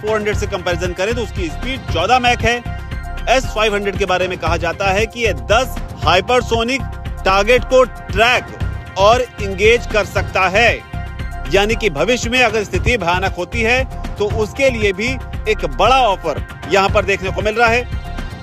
S400 से comparison करें तो उसकी स्पीड 14 मैक है। S500 के बारे में कहा जाता है कि यह 10 हाइपरसोनिक टारगेट को ट्रैक और इंगेज कर सकता है, यानी कि भविष्य में अगर स्थिति भयानक होती है तो उसके लिए भी एक बड़ा ऑफर यहां पर देखने को मिल रहा है।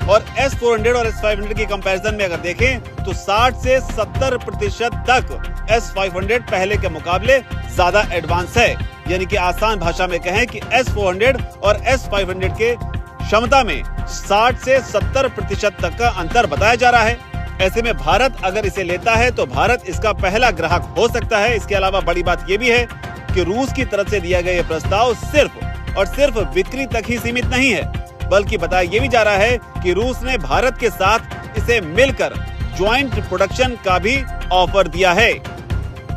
और S400 और S500 की कंपैरिजन में अगर देखें तो 60 से 70% तक S500 पहले के मुकाबले ज्यादा एडवांस है, यानी कि आसान भाषा में कहें कि S400 और S500 के क्षमता में 60 से 70% तक का अंतर बताया जा रहा है। ऐसे में भारत अगर इसे लेता है तो भारत इसका पहला ग्राहक हो सकता है। इसके अलावा बड़ी बात यह भी है कि रूस की तरफ से दिया गया यह प्रस्ताव सिर्फ और सिर्फ बिक्री तक ही सीमित नहीं है, बल्कि बताया यह भी जा रहा है कि रूस ने भारत के साथ इसे मिलकर ज्वाइंट प्रोडक्शन का भी ऑफर दिया है।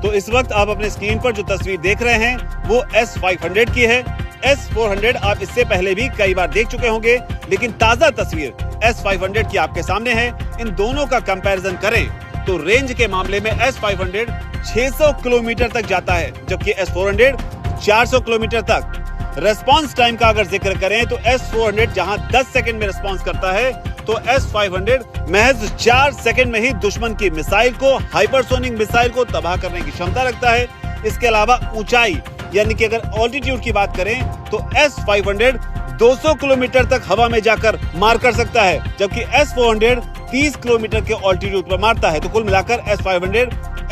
तो इस वक्त आप अपने स्क्रीन पर जो तस्वीर देख रहे हैं वो S500 की है। S400 आप इससे पहले भी कई बार देख चुके होंगे, लेकिन ताजा तस्वीर S500 की आपके सामने है। इन दोनों का कंपैरिजन करें तो रेंज के मामले में S500 600 किलोमीटर तक जाता है, जबकि S400 400 किलोमीटर तक। रेस्पॉन्स टाइम का अगर जिक्र करें तो S400 जहां 10 सेकंड में रेस्पॉन्स करता है तो S500 महज 4 सेकंड में ही दुश्मन की मिसाइल को, हाइपरसोनिक मिसाइल को तबाह करने की क्षमता रखता है। इसके अलावा ऊंचाई, यानी कि अगर ऑल्टीट्यूड की बात करें तो S500 200 किलोमीटर तक हवा में जाकर मार कर सकता है, जबकि S400 30 किलोमीटर के ऑल्टीट्यूड पर मारता है। तो कुल मिलाकर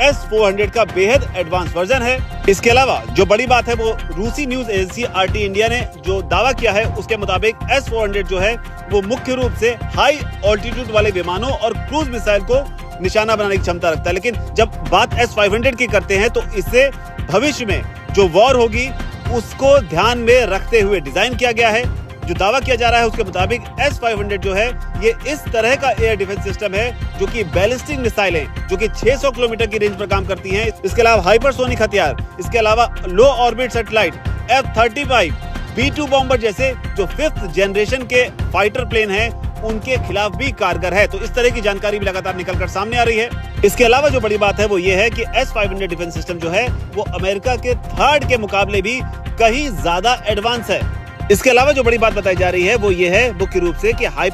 S400 का बेहद एडवांस वर्जन है। इसके अलावा जो बड़ी बात है वो रूसी न्यूज एजेंसी RT इंडिया ने जो दावा किया है उसके मुताबिक S400 जो है वो मुख्य रूप से हाई ऑल्टीट्यूड वाले विमानों और क्रूज मिसाइल को निशाना बनाने की क्षमता रखता है। लेकिन जब बात S500 की करते हैं तो इससे भविष्य में जो वॉर होगी उसको ध्यान में रखते हुए डिजाइन किया गया है। जो दावा किया जा रहा है उसके मुताबिक S500 जो है ये इस तरह का एयर डिफेंस सिस्टम है जो कि बैलिस्टिक मिसाइलें जो कि 600 किलोमीटर की रेंज पर काम करती हैं। इसके अलावा हाइपरसोनिक हथियार, इसके अलावा लो orbit satellite, F-35, B-2 bomber जैसे जो 5th जनरेशन के फाइटर प्लेन हैं उनके खिलाफ भी कारगर है। तो इस तरह की जानकारी भी लगातार निकलकर सामने आ रही है। इसके अलावा जो बड़ी बात है वो ये है कि S500 डिफेंस सिस्टम जो है वो अमेरिका के 3rd के मुकाबले भी कहीं ज्यादा एडवांस है। इसके अलावा जो बड़ी बात बताई जा रही है वो ये है मुख्य रूप से कि हाई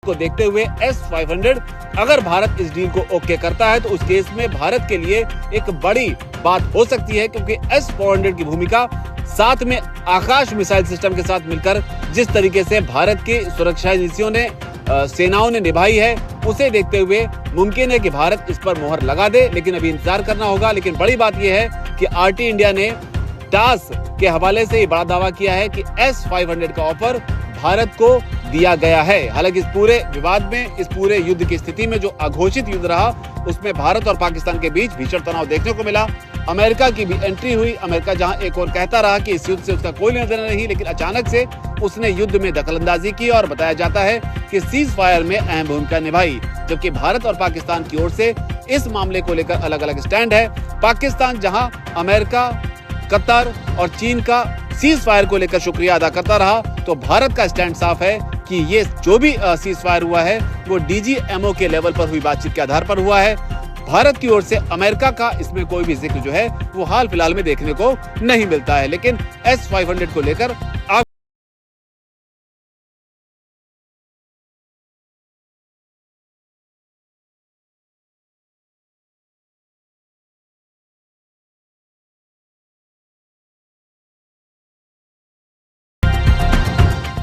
को देखते हुए S500 अगर भारत इस डील को ओके करता है तो उस केस में भारत के लिए एक बड़ी बात हो सकती है, क्योंकि S400 की भूमिका साथ में आकाश मिसाइल सिस्टम के साथ मिलकर जिस तरीके से भारत की सुरक्षा एजेंसियों ने सेनाओं ने निभाई है उसे देखते हुए मुमकिन है कि भारत इस पर मोहर लगा दे, लेकिन अभी इंतजार करना होगा। लेकिन बड़ी बात यह है कि RT इंडिया ने टास के हवाले से बड़ा दावा किया है कि S500 का ऑफर भारत को दिया गया है। हालांकि इस पूरे विवाद में, इस पूरे युद्ध की स्थिति में जो अघोषित युद्ध रहा उसमें भारत और पाकिस्तान के बीच भीषण तनाव देखने को मिला। अमेरिका की भी एंट्री हुई। अमेरिका जहां एक और कहता रहा कि इस युद्ध से उसका कोई लेना देना नहीं, लेकिन अचानक से उसने युद्ध में दखलंदाजी की और बताया जाता है कि सीज फायर में अहम भूमिका निभाई। जबकि भारत और पाकिस्तान की ओर से इस मामले को लेकर अलग अलग स्टैंड है। पाकिस्तान जहां अमेरिका, कतर और चीन का सीज फायर को लेकर शुक्रिया अदा करता रहा, तो भारत का स्टैंड साफ है कि ये जो भी सीज फायर हुआ है वो DGMO के लेवल पर हुई बातचीत के आधार पर हुआ है। भारत की ओर से अमेरिका का इसमें कोई भी जिक्र जो है वो हाल फिलहाल में देखने को नहीं मिलता है। लेकिन S500 को लेकर